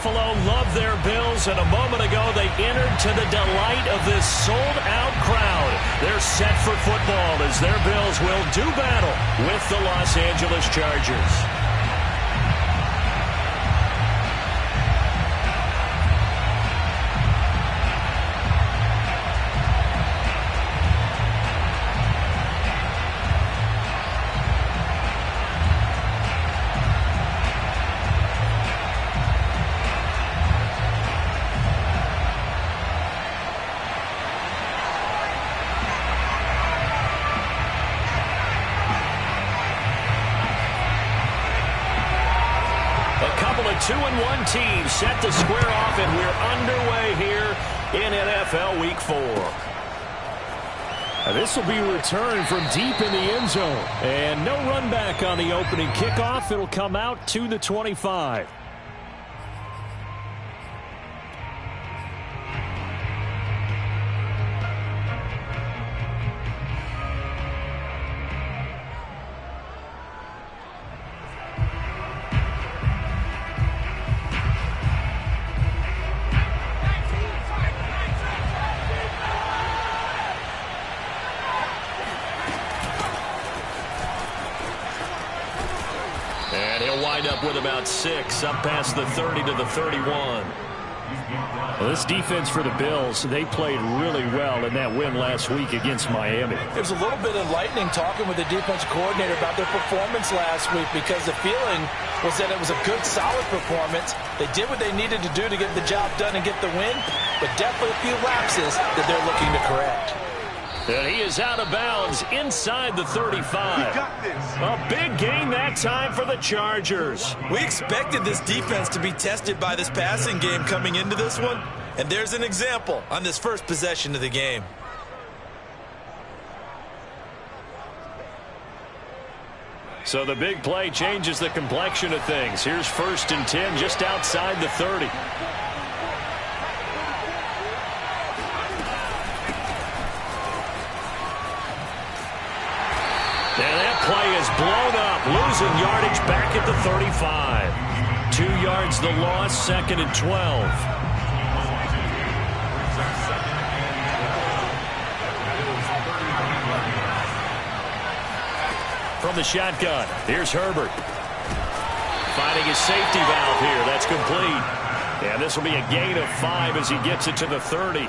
Buffalo love their Bills, and a moment ago they entered to the delight of this sold-out crowd. They're set for football as their Bills will do battle with the Los Angeles Chargers. Two-and-one teams set to square off, and we're underway here in NFL Week 4. This will be returned from deep in the end zone. And no run back on the opening kickoff. It'll come out to the 25. With about 6 up past the 30 to the 31. Well, this defense for the Bills, they played really well in that win last week against Miami. There's a little bit enlightening talking with the defensive coordinator about their performance last week, because the feeling was that it was a good, solid performance. They did what they needed to do to get the job done and get the win, but definitely a few lapses that they're looking to correct. And he is out of bounds inside the 35. A big game that time for the Chargers. We expected this defense to be tested by this passing game coming into this one, and there's an example on this first possession of the game. So the big play changes the complexion of things. Here's 1st and 10 just outside the 30. And that play is blown up, losing yardage back at the 35. 2 yards the loss, 2nd and 12. From the shotgun, here's Herbert. Finding his safety valve here, that's complete. And this will be a gain of 5 as he gets it to the 30.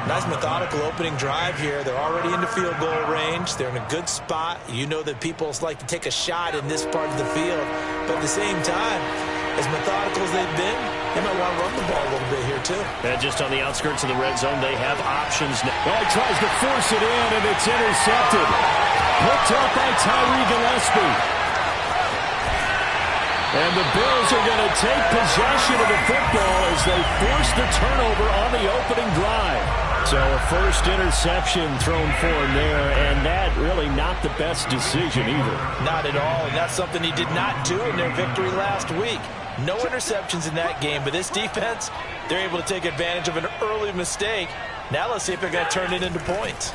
Nice methodical opening drive here. They're already into field goal range. They're in a good spot. You know that people like to take a shot in this part of the field. But at the same time, as methodical as they've been, they might want to run the ball a little bit here too. And just on the outskirts of the red zone, they have options now. Well, he tries to force it in, and it's intercepted. Picked up by Tyree Gillespie. And the Bills are going to take possession of the football as they force the turnover on the opening drive. So a first interception thrown for him there, and that really not the best decision either. Not at all, and that's something he did not do in their victory last week. No interceptions in that game, but this defense, they're able to take advantage of an early mistake. Now let's see if they're going to turn it into points.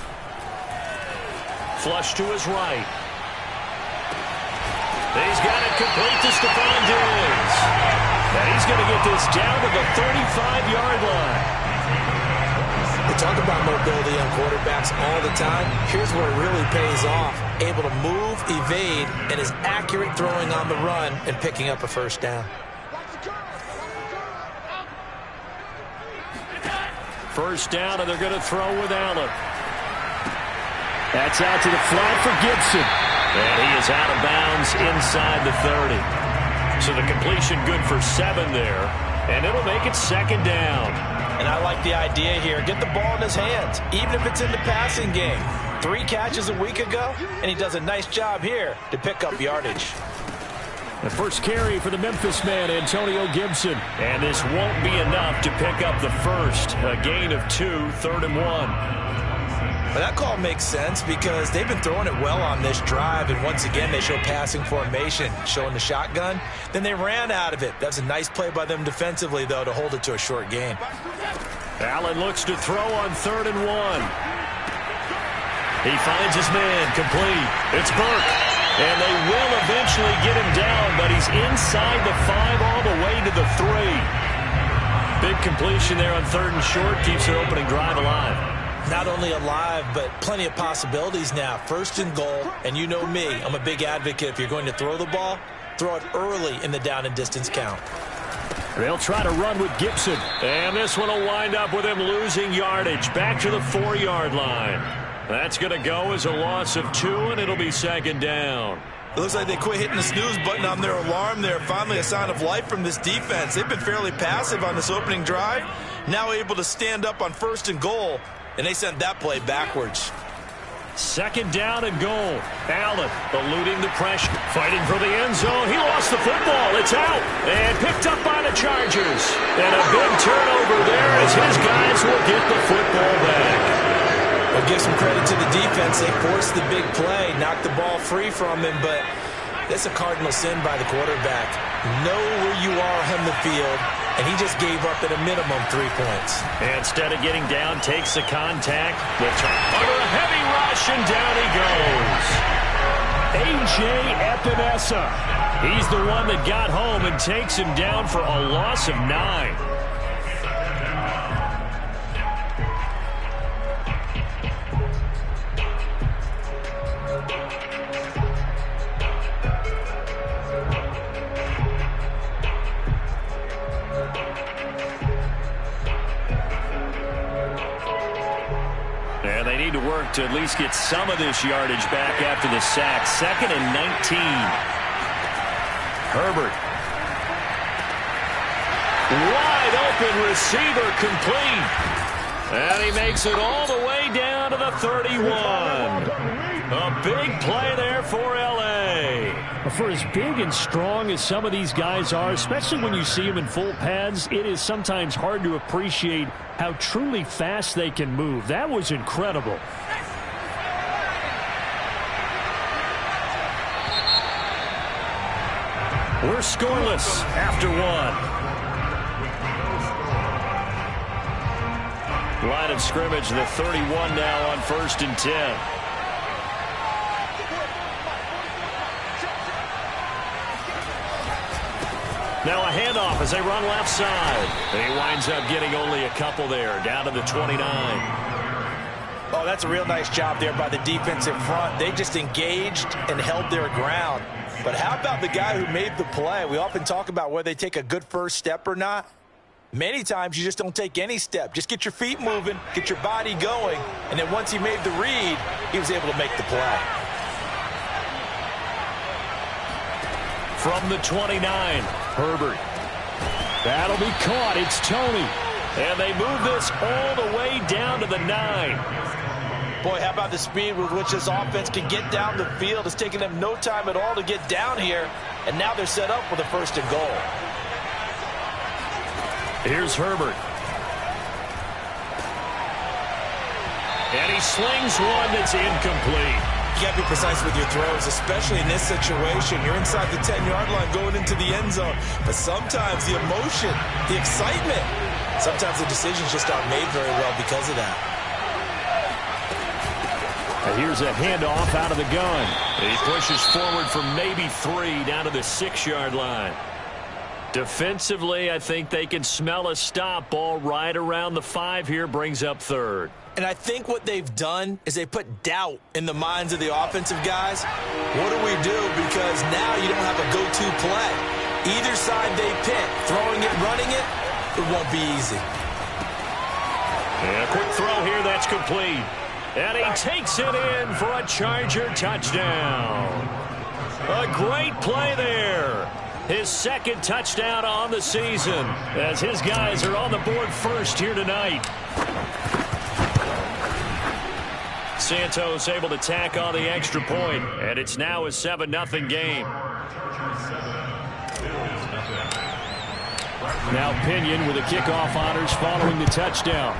Flush to his right. He's got it complete to Stephon Diggs. And he's going to get this down to the 35-yard line. We talk about mobility on quarterbacks all the time. Here's where it really pays off. Able to move, evade, and is accurate throwing on the run and picking up a first down. First down, and they're going to throw with Allen. That's out to the flat for Gibson. And he is out of bounds inside the 30. So the completion good for 7 there. And it'll make it 2nd down. And I like the idea here. Get the ball in his hands, even if it's in the passing game. 3 catches a week ago, and he does a nice job here to pick up yardage. The first carry for the Memphis man, Antonio Gibson. And this won't be enough to pick up the first. A gain of 2, 3rd and 1. But that call makes sense because they've been throwing it well on this drive, and once again they show passing formation, showing the shotgun. Then they ran out of it. That's a nice play by them defensively, though, to hold it to a short gain. Allen looks to throw on 3rd and 1. He finds his man complete. It's Burke. And they will eventually get him down, but he's inside the 5 all the way to the 3. Big completion there on 3rd and short. Keeps their opening drive alive. Not only alive, but plenty of possibilities now. 1st and goal, and you know me, I'm a big advocate. If you're going to throw the ball, throw it early in the down and distance count. They'll try to run with Gibson. And this one will wind up with him losing yardage. Back to the 4-yard line. That's going to go as a loss of 2, and it'll be 2nd down. It looks like they quit hitting the snooze button on their alarm there. Finally a sign of life from this defense. They've been fairly passive on this opening drive. Now able to stand up on 1st and goal, and they sent that play backwards. 2nd down and goal. Allen eluding the pressure, fighting for the end zone. He lost the football. It's out and picked up by the Chargers. And a big turnover there as his guys will get the football back. I'll give some credit to the defense. They forced the big play, knocked the ball free from him, but that's a cardinal sin by the quarterback. Know where you are on the field, and he just gave up at a minimum 3 points. And instead of getting down, takes the contact. Under a heavy rush, and down he goes. A.J. Epinesa. He's the one that got home and takes him down for a loss of 9. And they need to work to at least get some of this yardage back after the sack. 2nd and 19. Herbert. Wide open receiver complete. And he makes it all the way down to the 31. A big play there for L.A. For as big and strong as some of these guys are, especially when you see them in full pads, it is sometimes hard to appreciate how truly fast they can move. That was incredible. We're scoreless after 1. Line of scrimmage, the 31 now on 1st and 10. Now a handoff as they run left side. He winds up getting only a couple there, down to the 29. Oh, that's a real nice job there by the defensive front. They just engaged and held their ground. But how about the guy who made the play? We often talk about whether they take a good first step or not. Many times you just don't take any step. Just get your feet moving, get your body going, and then once he made the read, he was able to make the play. From the 29, Herbert. That'll be caught. It's Tony. And they move this all the way down to the 9. Boy, how about the speed with which this offense can get down the field? It's taking them no time at all to get down here, and now they're set up with a 1st and goal. Here's Herbert. And he slings one that's incomplete. You got to be precise with your throws, especially in this situation. You're inside the 10-yard line going into the end zone. But sometimes the emotion, the excitement, sometimes the decisions just aren't made very well because of that. And here's a handoff out of the gun. He pushes forward for maybe 3 down to the 6-yard line. Defensively, I think they can smell a stop. Ball right around the 5 here, brings up 3rd. And I think what they've done is they put doubt in the minds of the offensive guys. What do we do? Because now you don't have a go-to play. Either side they pick, throwing it, running it, it won't be easy. And a quick throw here, that's complete. And he takes it in for a Charger touchdown. A great play there. His 2nd touchdown on the season as his guys are on the board first here tonight. Santos able to tack on the extra point, and it's now a 7-0 game. Now Pinion with the kickoff honors following the touchdown.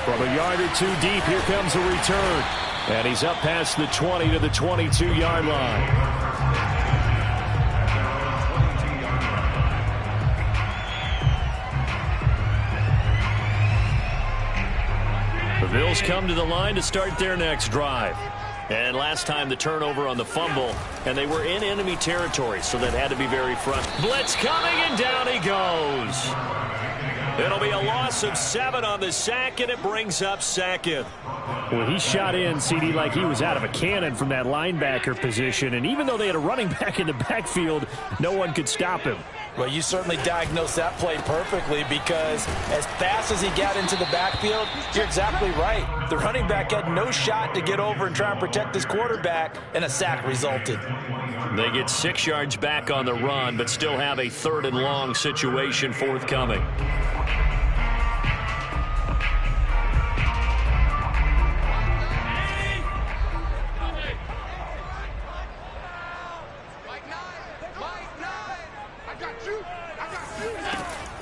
From a yard or 2 deep, here comes a return. And he's up past the 20 to the 22-yard line. The Bills Bills come to the line to start their next drive. And last time the turnover on the fumble, and they were in enemy territory, so that had to be very front. Blitz coming, and down he goes. It'll be a loss of 7 on the sack, and it brings up second. Well, he shot in, CD, like he was out of a cannon from that linebacker position. And even though they had a running back in the backfield, no one could stop him. Well, you certainly diagnosed that play perfectly, because as fast as he got into the backfield, you're exactly right. The running back had no shot to get over and try and protect his quarterback, and a sack resulted. They get 6 yards back on the run, but still have a 3rd and long situation forthcoming.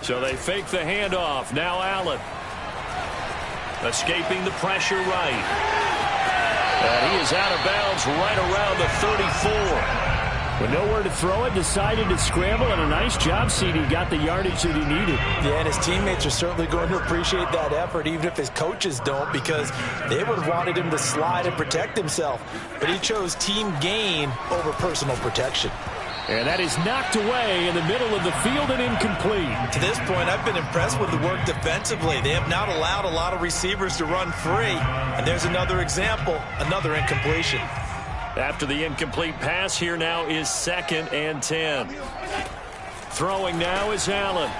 So they fake the handoff. Now Allen. Escaping the pressure right. And he is out of bounds right around the 34. With nowhere to throw it, decided to scramble, and a nice job, CD. Got the yardage that he needed. Yeah, and his teammates are certainly going to appreciate that effort, even if his coaches don't, because they would have wanted him to slide and protect himself. But he chose team gain over personal protection. And that is knocked away in the middle of the field and incomplete. To this point, I've been impressed with the work defensively. They have not allowed a lot of receivers to run free. And there's another example, another incompletion. After the incomplete pass, here now is 2nd and 10. Throwing now is Allen.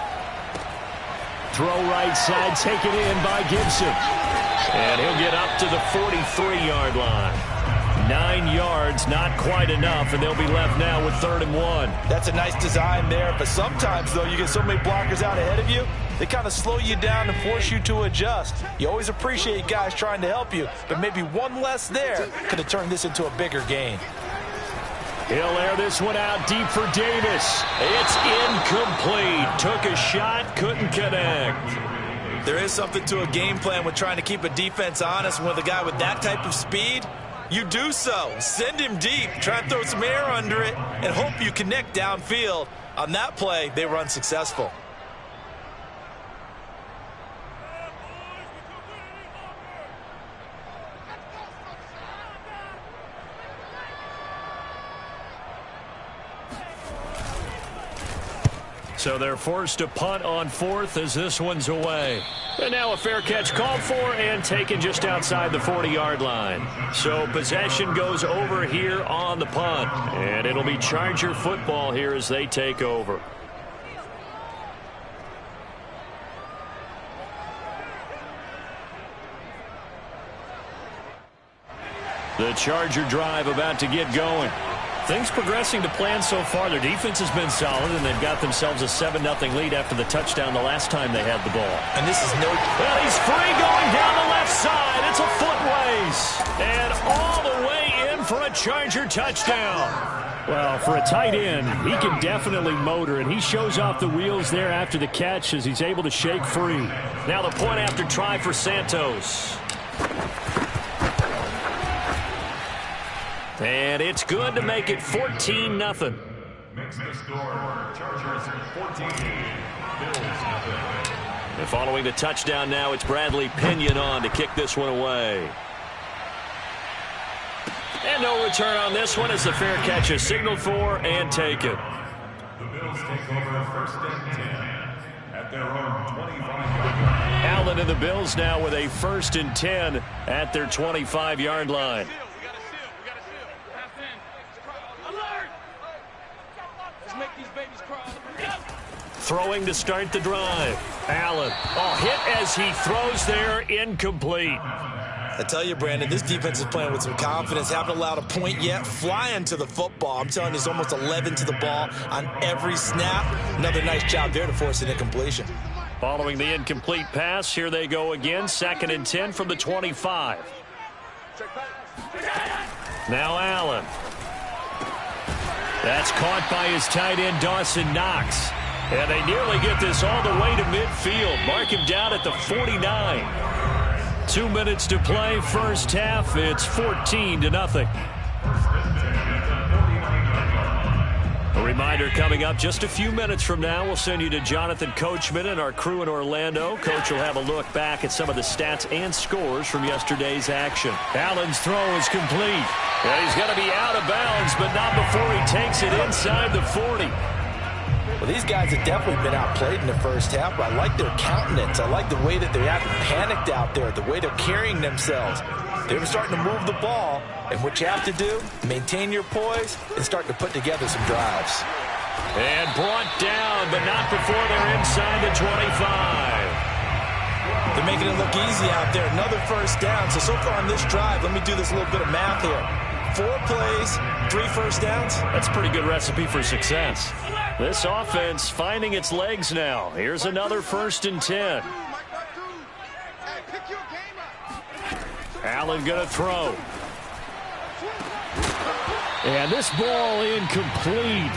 Throw right side, taken in by Gibson. And he'll get up to the 43-yard line. 9 yards, not quite enough, and they'll be left now with 3rd and 1. That's a nice design there, but sometimes, though, you get so many blockers out ahead of you, they kind of slow you down and force you to adjust. You always appreciate guys trying to help you, but maybe one less there could have turned this into a bigger gain. He'll air this one out deep for Davis. It's incomplete. Took a shot, couldn't connect. There is something to a game plan with trying to keep a defense honest. With a guy with that type of speed, you do so. Send him deep, try and throw some air under it, and hope you connect downfield. On that play, they were unsuccessful. So they're forced to punt on 4th as this one's away. And now a fair catch called for and taken just outside the 40-yard line. So possession goes over here on the punt. And it'll be Charger football here as they take over. The Charger drive about to get going. Things progressing to plan so far. Their defense has been solid, and they've got themselves a 7-0 lead after the touchdown the last time they had the ball. And this is no... Well, he's free going down the left side. It's a foot race. And all the way in for a Charger touchdown. Well, for a tight end, he can definitely motor, and he shows off the wheels there after the catch as he's able to shake free. Now the point after try for Santos. And it's good to make it 14-0. Makes the score. Chargers 14, Bills 0. And following the touchdown now, it's Bradley Pinion on to kick this one away. And no return on this one as the fair catch is signaled for and taken. The Bills take over 1st and 10 at their own 25-yard line. Allen and the Bills now with a 1st and 10 at their 25-yard line. Throwing to start the drive. Allen. Oh, hit as he throws there, incomplete. I tell you, Brandon, this defense is playing with some confidence. Haven't allowed a point yet. Flying to the football. I'm telling you, it's almost 11 to the ball on every snap. Another nice job there to force an incompletion. Following the incomplete pass, here they go again. 2nd and 10 from the 25. Now Allen. That's caught by his tight end, Dawson Knox. And they nearly get this all the way to midfield. Mark him down at the 49. 2 minutes to play, first half. It's 14-0. Reminder coming up just a few minutes from now. We'll send you to Jonathan Coachman and our crew in Orlando. Coach will have a look back at some of the stats and scores from yesterday's action. Allen's throw is complete. And he's going to be out of bounds, but not before he takes it inside the 40. Well, these guys have definitely been outplayed in the first half, but I like their countenance. I like the way that they're acting panicked out there, the way they're carrying themselves. They're starting to move the ball, and what you have to do, maintain your poise and start to put together some drives. And brought down, but not before they're inside the 25. They're making it look easy out there. Another first down. So far on this drive, let me do this little bit of math here. 4 plays, 3 first downs. That's a pretty good recipe for success. This offense finding its legs now. Here's another 1st and 10. Allen going to throw. And this ball incomplete.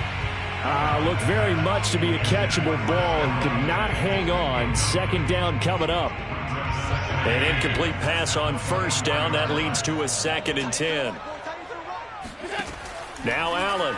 Looked very much to be a catchable ball and could not hang on. 2nd down coming up. An incomplete pass on 1st down. That leads to a 2nd and 10. Now Allen.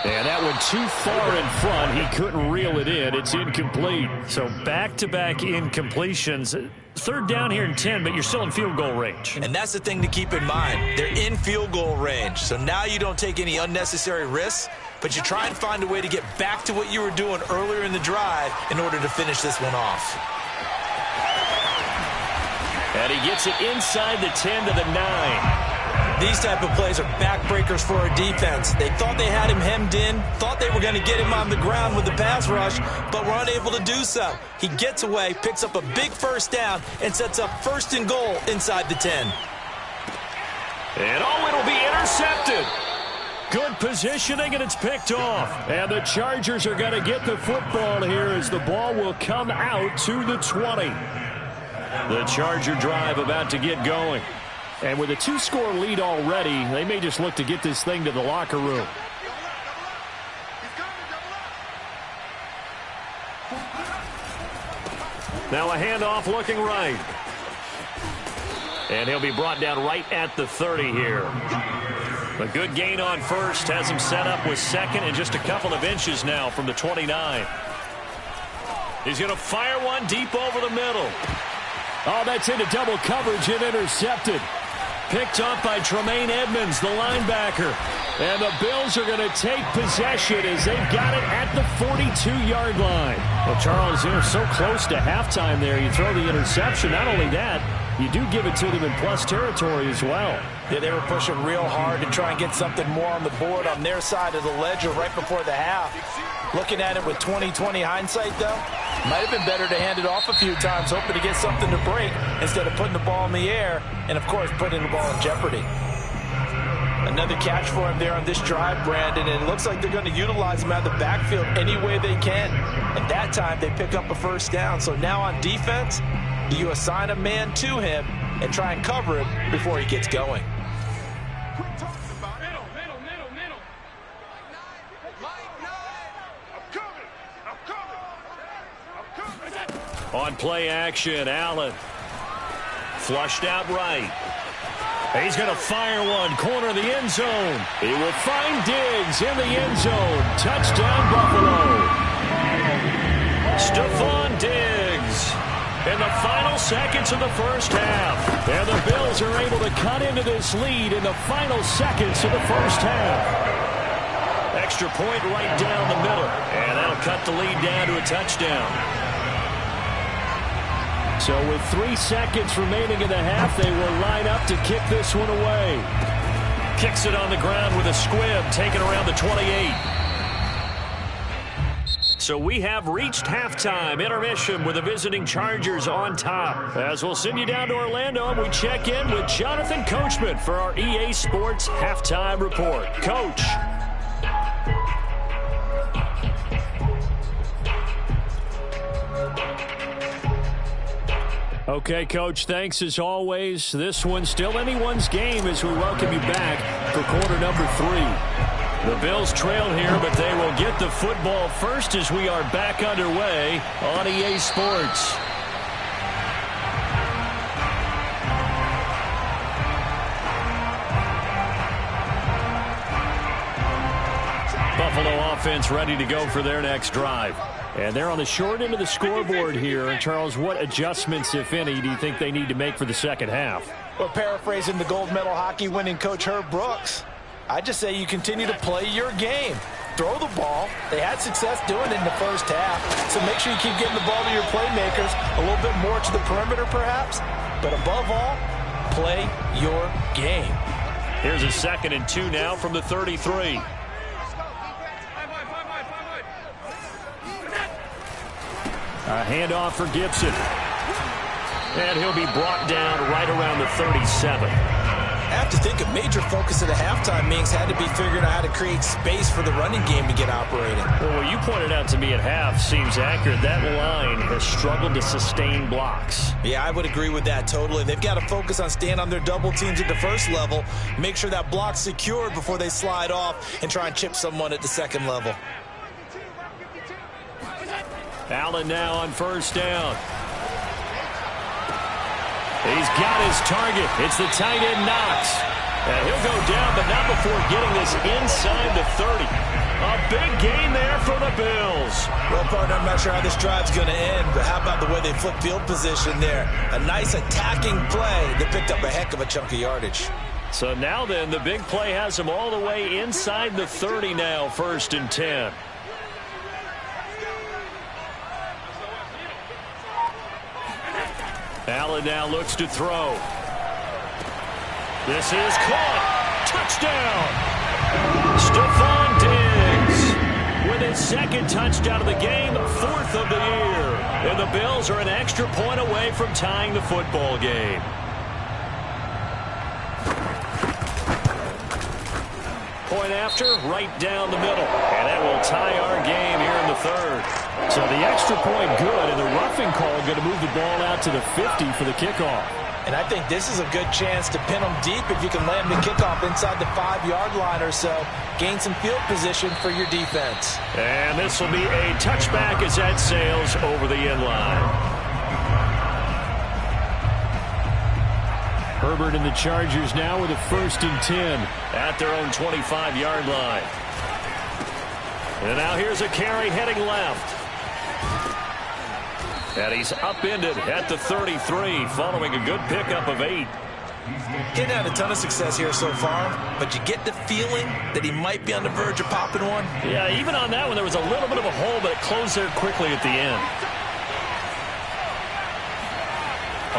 And that one too far in front. He couldn't reel it in. It's incomplete. So back-to-back incompletions. 3rd down here and 10, but you're still in field goal range. And that's the thing to keep in mind. They're in field goal range. So now you don't take any unnecessary risks, but you try and find a way to get back to what you were doing earlier in the drive in order to finish this one off. And he gets it inside the 10 to the 9. These type of plays are backbreakers for our defense. They thought they had him hemmed in, thought they were going to get him on the ground with the pass rush, but were unable to do so. He gets away, picks up a big 1st down, and sets up 1st and goal inside the 10. And it'll be intercepted. Good positioning, and it's picked off. And the Chargers are going to get the football here as the ball will come out to the 20. The Charger drive about to get going. And with a 2-score lead already, they may just look to get this thing to the locker room. Now a handoff looking right. And he'll be brought down right at the 30 here. A good gain on 1st has him set up with 2nd and just a couple of inches now from the 29. He's going to fire one deep over the middle. Oh, that's into double coverage and intercepted. Picked up by Tremaine Edmonds, the linebacker. And the Bills are going to take possession as they've got it at the 42-yard line. Well, Charles, you're so close to halftime there. You throw the interception. Not only that, you do give it to them in plus territory as well. Yeah, they were pushing real hard to try and get something more on the board on their side of the ledger right before the half. Looking at it with 20/20 hindsight, though, might have been better to hand it off a few times, hoping to get something to break instead of putting the ball in the air and, of course, putting the ball in jeopardy. Another catch for him there on this drive, Brandon, and it looks like they're going to utilize him out of the backfield any way they can. And that time, they pick up a 1st down. So now on defense, do you assign a man to him and try and cover him before he gets going? On play action, Allen. Flushed out right. He's going to fire one, corner of the end zone. He will find Diggs in the end zone. Touchdown, Buffalo. Stephon Diggs in the final seconds of the first half. And the Bills are able to cut into this lead in the final seconds of the first half. Extra point right down the middle. And that'll cut the lead down to a touchdown. So with 3 seconds remaining in the half, they will line up to kick this one away. Kicks it on the ground with a squib, taken around the 28. So we have reached halftime, intermission with the visiting Chargers on top. As we'll send you down to Orlando, and we check in with Jonathan Coachman for our EA Sports Halftime Report. Coach. Okay, Coach, thanks as always. This one's still anyone's game as we welcome you back for quarter number 3. The Bills trail here, but they will get the football first as we are back underway on EA Sports. Buffalo offense ready to go for their next drive. And they're on the short end of the scoreboard here. Charles, what adjustments, if any, do you think they need to make for the second half? Well, paraphrasing the gold medal hockey winning coach Herb Brooks, I just say you continue to play your game. Throw the ball. They had success doing it in the first half, so make sure you keep getting the ball to your playmakers, a little bit more to the perimeter perhaps, but above all, play your game. Here's a 2nd and 2 now from the 33. A handoff for Gibson. And he'll be brought down right around the 37. I have to think a major focus of the halftime meetings had to be figuring out how to create space for the running game to get operating. Well, what you pointed out to me at half seems accurate. That line has struggled to sustain blocks. Yeah, I would agree with that totally. They've got to focus on staying on their double teams at the first level, make sure that block's secured before they slide off and try and chip someone at the second level. Allen now on first down. He's got his target. It's the tight end Knox. And he'll go down, but not before getting this inside the 30. A big gain there for the Bills. Well, partner, I'm not sure how this drive's going to end, but how about the way they flip field position there? A nice attacking play that picked up a heck of a chunk of yardage. So now then, the big play has him all the way inside the 30 now, 1st and 10. Allen now looks to throw. This is caught. Touchdown. Stephon Diggs with his 2nd touchdown of the game, 4th of the year. And the Bills are an extra point away from tying the football game. Point after, right down the middle. And that will tie our game here in the 3rd. So the extra point good, and the roughing call going to move the ball out to the 50 for the kickoff. And I think this is a good chance to pin them deep if you can land the kickoff inside the 5-yard line or so. Gain some field position for your defense. And this will be a touchback as that sails over the end line. Herbert and the Chargers now with a 1st and 10. At their own 25-yard line. And now here's a carry heading left. And he's upended at the 33 following a good pickup of 8. Didn't have a ton of success here so far, but you get the feeling that he might be on the verge of popping one. Yeah, even on that one, there was a little bit of a hole, but it closed there quickly at the end.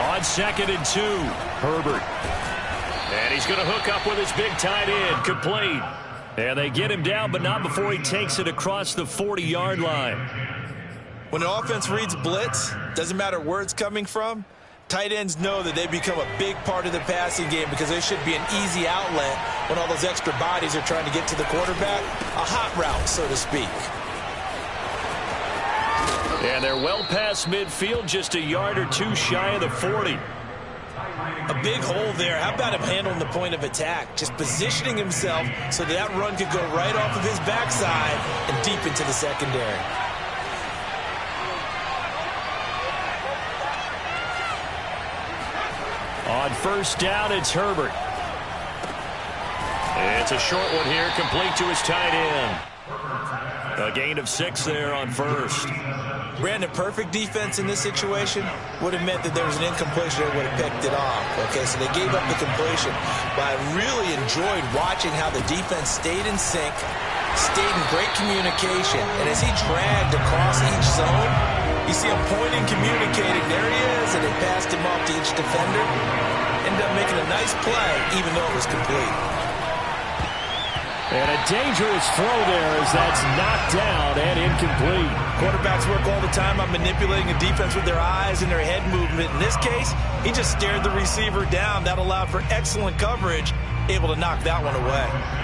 On 2nd and 2, Herbert. And he's going to hook up with his big tight end, complete. And they get him down, but not before he takes it across the 40-yard line. When an offense reads blitz, doesn't matter where it's coming from, tight ends know that they become a big part of the passing game because they should be an easy outlet when all those extra bodies are trying to get to the quarterback. A hot route, so to speak. And they're well past midfield, just a yard or two shy of the 40. A big hole there. How about him handling the point of attack? Just positioning himself so that run could go right off of his backside and deep into the secondary. On first down, it's Herbert. It's a short one here, complete to his tight end. A gain of 6 there on first. Brandon, perfect defense in this situation would have meant that there was an incompletion that would have picked it off. Okay, so they gave up the completion. But I really enjoyed watching how the defense stayed in sync, stayed in great communication. And as he dragged across each zone, you see him pointing, communicating. There he is, and they passed him off to each defender. Ended up making a nice play, even though it was complete. And a dangerous throw there as that's knocked down and incomplete. Quarterbacks work all the time on manipulating a defense with their eyes and their head movement. In this case, he just stared the receiver down. That allowed for excellent coverage, able to knock that one away.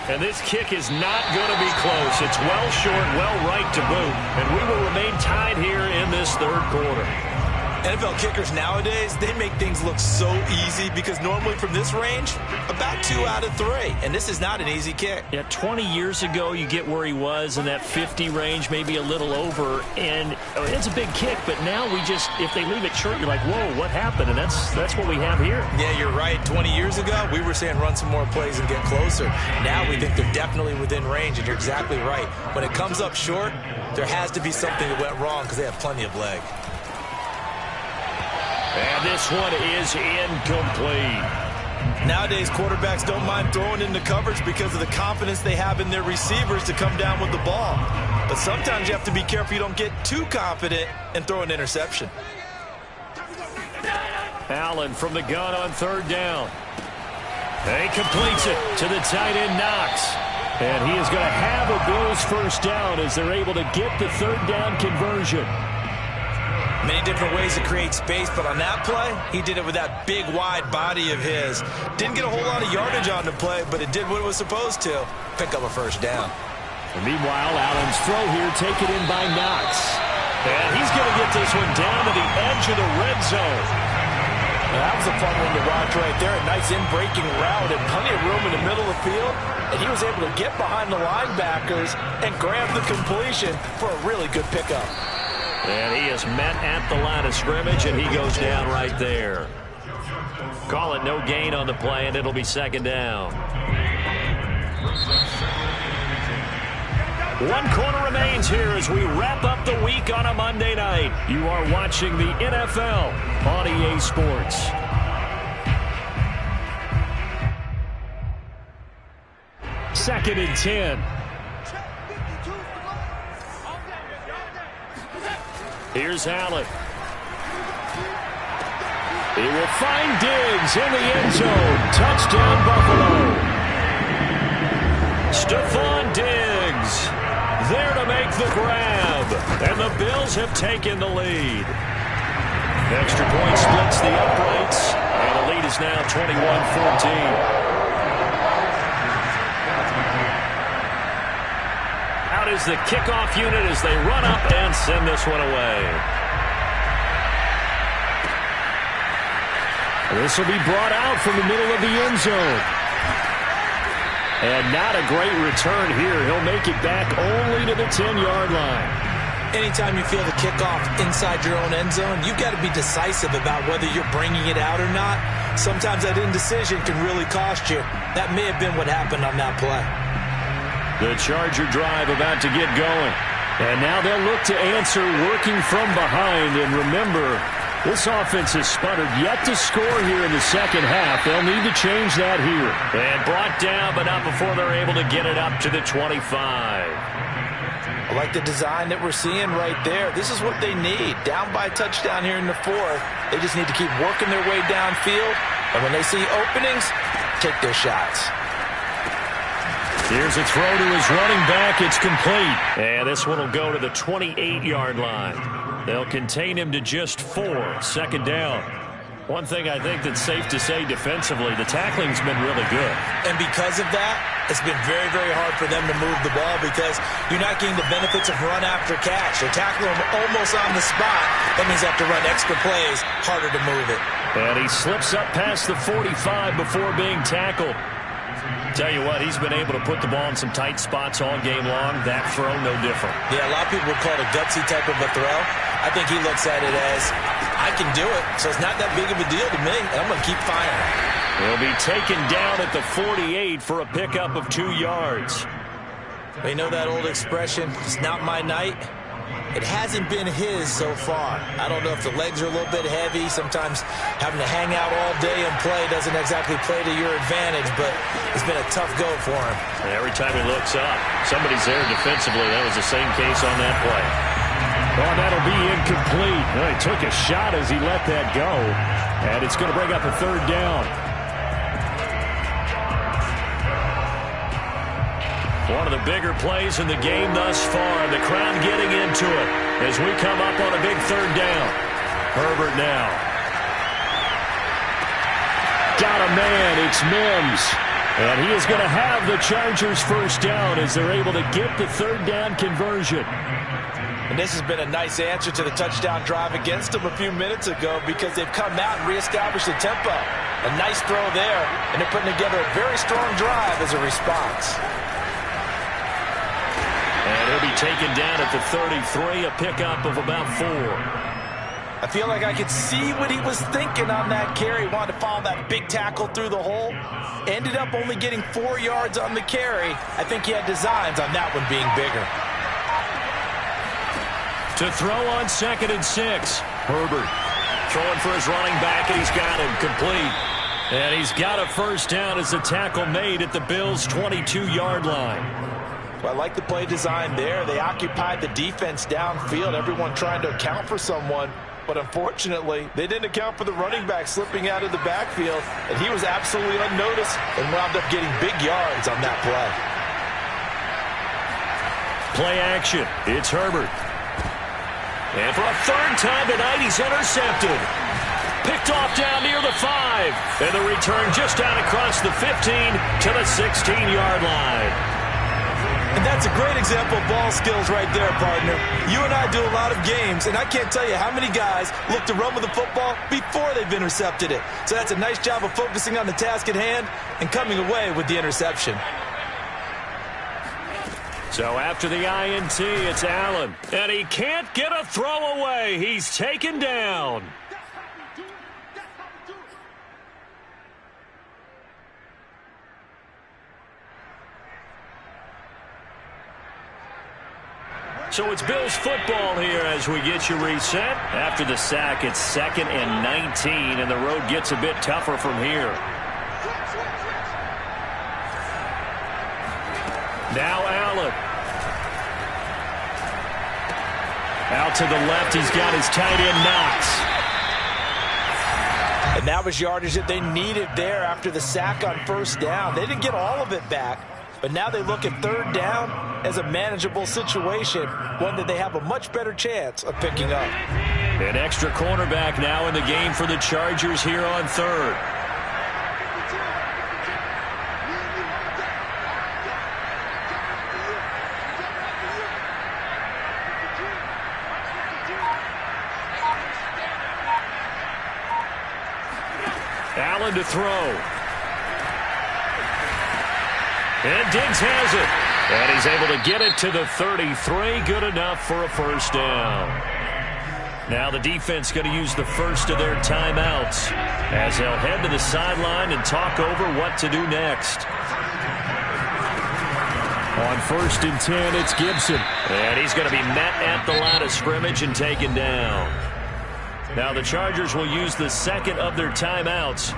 And this kick is not going to be close. It's well short, well right to boot. And we will remain tied here in this 3rd quarter. NFL kickers nowadays, they make things look so easy because normally from this range, about 2 out of 3. And this is not an easy kick. Yeah, 20 years ago, you get where he was in that 50 range, maybe a little over. And it's a big kick, but now if they leave it short, you're like, whoa, what happened? And that's what we have here. Yeah, you're right. 20 years ago, we were saying run some more plays and get closer. Now we think they're definitely within range, and you're exactly right. When it comes up short, there has to be something that went wrong because they have plenty of leg. And this one is incomplete. Nowadays, quarterbacks don't mind throwing into coverage because of the confidence they have in their receivers to come down with the ball. But sometimes you have to be careful you don't get too confident and throw an interception. Allen from the gun on 3rd down. And he completes it to the tight end, Knox. And he is going to have a Bills 1st down as they're able to get the 3rd down conversion. Many different ways to create space, but on that play, he did it with that big, wide body of his. Didn't get a whole lot of yardage on the play, but it did what it was supposed to. Pick up a 1st down. And meanwhile, Allen's throw here taken in by Knox. And he's going to get this one down to the edge of the red zone. Well, that was a fun one to watch right there. A nice in-breaking route and plenty of room in the middle of the field. And he was able to get behind the linebackers and grab the completion for a really good pickup. And he is met at the line of scrimmage, and he goes down right there. Call it no gain on the play, and it'll be 2nd down. 1 quarter remains here as we wrap up the week on a Monday night. You are watching the NFL on EA Sports. Second and 10. Here's Allen. He will find Diggs in the end zone. Touchdown, Buffalo. Stephon Diggs there to make the grab. And the Bills have taken the lead. Extra point splits the uprights. And the lead is now 21-14. Out is the kickoff unit as they run up and send this one away. This will be brought out from the middle of the end zone. And not a great return here. He'll make it back only to the 10-yard line. Anytime you feel the kickoff inside your own end zone, you've got to be decisive about whether you're bringing it out or not. Sometimes that indecision can really cost you. That may have been what happened on that play. The Charger drive about to get going. And now they'll look to answer working from behind. And remember, this offense has sputtered yet to score here in the second half. They'll need to change that here. And brought down, but not before they're able to get it up to the 25. I like the design that we're seeing right there. This is what they need. Down by a touchdown here in the 4th. They just need to keep working their way downfield. And when they see openings, take their shots. Here's a throw to his running back. It's complete. And this one will go to the 28-yard line. They'll contain him to just 4. 2nd down. One thing I think that's safe to say defensively, the tackling's been really good. And because of that, it's been very, very hard for them to move the ball because you're not getting the benefits of run after catch. They're tackling him almost on the spot. That means they have to run extra plays, harder to move it. And he slips up past the 45 before being tackled. Tell you what, he's been able to put the ball in some tight spots all game long. That throw, no different. Yeah, a lot of people would call it a gutsy type of a throw. I think he looks at it as, I can do it, so it's not that big of a deal to me, and I'm going to keep firing. He'll be taken down at the 48 for a pickup of 2 yards. You know that old expression, it's not my night? It hasn't been his so far. I don't know if the legs are a little bit heavy. Sometimes having to hang out all day and play doesn't exactly play to your advantage, but it's been a tough go for him. And every time he looks up, somebody's there defensively. That was the same case on that play. Oh, that'll be incomplete. Well, he took a shot as he let that go, and it's going to bring up a 3rd down. One of the bigger plays in the game thus far. The crowd getting into it as we come up on a big 3rd down. Herbert now. Got a man. It's Mims. And he is going to have the Chargers 1st down as they're able to get the 3rd down conversion. And this has been a nice answer to the touchdown drive against them a few minutes ago because they've come out and reestablished the tempo. A nice throw there, and they're putting together a very strong drive as a response. And he'll be taken down at the 33, a pickup of about 4. I feel like I could see what he was thinking on that carry. He wanted to follow that big tackle through the hole. Ended up only getting 4 yards on the carry. I think he had designs on that one being bigger. To throw on 2nd and 6. Herbert throwing for his running back, and he's got him complete. And he's got a first down as the tackle made at the Bills' 22-yard line. Well, I like the play design there. They occupied the defense downfield, everyone trying to account for someone. But unfortunately, they didn't account for the running back slipping out of the backfield, and he was absolutely unnoticed and wound up getting big yards on that play. Play action. It's Herbert. And for a 3rd time tonight, he's intercepted. Picked off down near the 5. And the return just out across the 15 to the 16-yard line. And that's a great example of ball skills right there, partner. You and I do a lot of games, and I can't tell you how many guys look to run with the football before they've intercepted it. So that's a nice job of focusing on the task at hand and coming away with the interception. So after the INT, it's Allen. And he can't get a throw away. He's taken down. So it's Bills football here as we get you reset. After the sack, it's 2nd and 19, and the road gets a bit tougher from here. Now Allen. Out to the left, he's got his tight end Knox. And that was yardage that they needed there after the sack on 1st down. They didn't get all of it back, but now they look at 3rd down as a manageable situation, one that they have a much better chance of picking up. An extra cornerback now in the game for the Chargers here on 3rd. Allen to throw. And Diggs has it. And he's able to get it to the 33. Good enough for a first down. Now the defense going to use the first of their timeouts as they'll head to the sideline and talk over what to do next. On 1st and 10, it's Gibson. And he's going to be met at the line of scrimmage and taken down. Now the Chargers will use the 2nd of their timeouts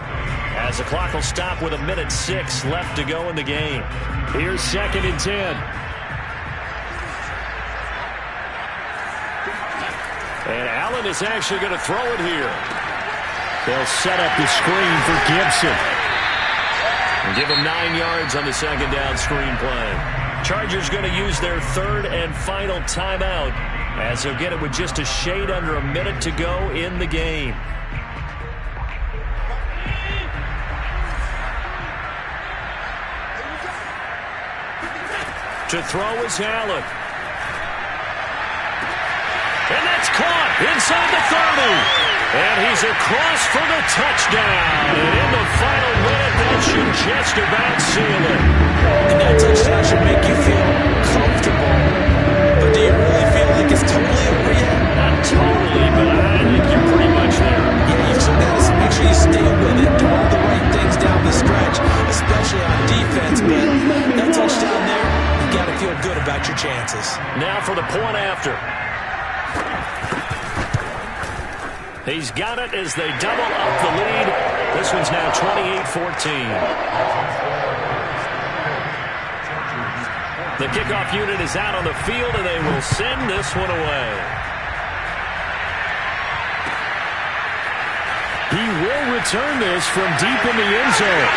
as the clock will stop with 1:06 left to go in the game. Here's 2nd and 10. And Allen is actually going to throw it here. They'll set up the screen for Gibson. And give him 9 yards on the 2nd down screen play. Chargers going to use their 3rd and final timeout as they'll get it with just a shade under a minute to go in the game. To throw is Allen. And that's caught inside the 30. And he's across for the touchdown. And in the final minute, that should just about seal it. And that touchdown should make you feel comfortable. But do you really feel like it's totally over yet? Not totally, but I think you're pretty much there. Yeah, you've still got to make sure you stay with it, do all the right things down the stretch, especially on defense. But that touchdown there, you've got to feel good about your chances. Now for the point after. He's got it as they double up the lead. This one's now 28-14. The kickoff unit is out on the field, and they will send this one away. He will return this from deep in the end zone.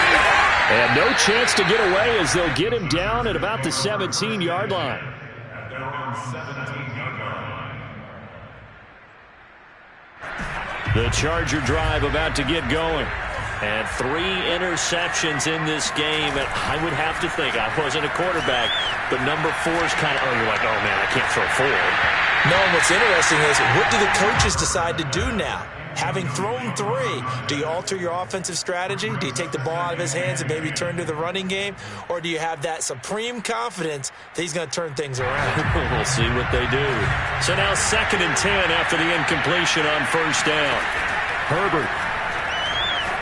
And no chance to get away as they'll get him down at about the 17-yard line. At their own 17-yard line. The Charger drive about to get going. And 3 interceptions in this game. And I would have to think, I wasn't a quarterback, but number 4 is kind of, oh, you're like, oh, man, I can't throw 4. No, and what's interesting is, what do the coaches decide to do now? Having thrown 3, do you alter your offensive strategy? Do you take the ball out of his hands and maybe turn to the running game? Or do you have that supreme confidence that he's going to turn things around? We'll see what they do. So now 2nd and 10 after the incompletion on first down. Herbert.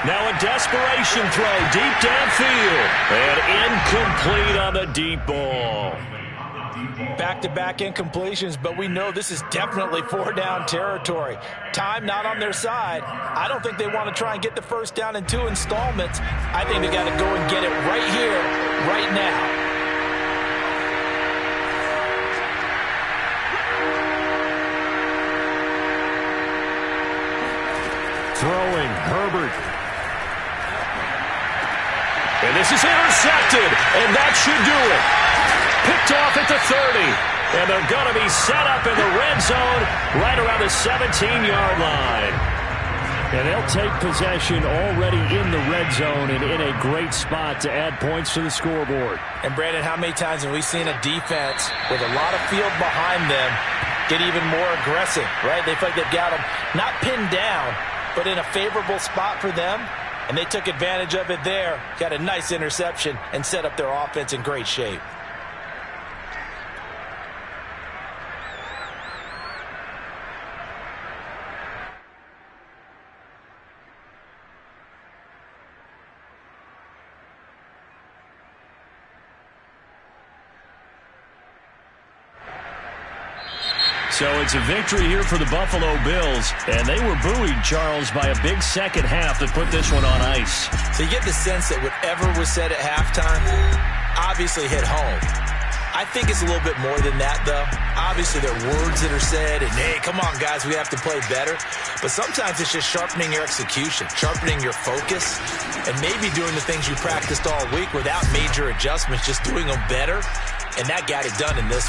Now a desperation throw deep downfield. And incomplete on the deep ball. Back-to-back incompletions, but we know this is definitely 4-down territory. Time not on their side. I don't think they want to try and get the first down in 2 installments. I think they got to go and get it right here, right now. Throwing, Herbert. And this is intercepted, and that should do it. Picked off at the 30, and they're going to be set up in the red zone right around the 17-yard line. And they'll take possession already in the red zone and in a great spot to add points to the scoreboard. And, Brandon, how many times have we seen a defense with a lot of field behind them get even more aggressive, right? They feel like they've got them not pinned down, but in a favorable spot for them, and they took advantage of it there, got a nice interception, and set up their offense in great shape. So it's a victory here for the Buffalo Bills, and they were buoyed, Charles, by a big second half that put this one on ice. So you get the sense that whatever was said at halftime obviously hit home. I think it's a little bit more than that, though. Obviously, there are words that are said, and, hey, come on, guys, we have to play better. But sometimes it's just sharpening your execution, sharpening your focus, and maybe doing the things you practiced all week without major adjustments, just doing them better. And that got it done in this one.